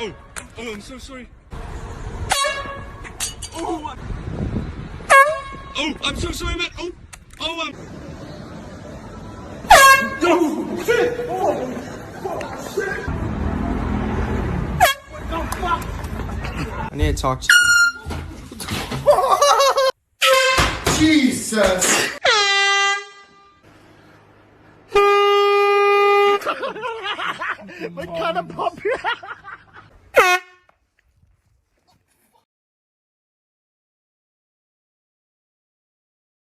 Oh, oh, I'm so sorry. Oh, oh, I'm so sorry, man. Oh, oh, Oh, shit! Oh, shit! What the fuck? I need to talk to Jesus! What kind of puppy?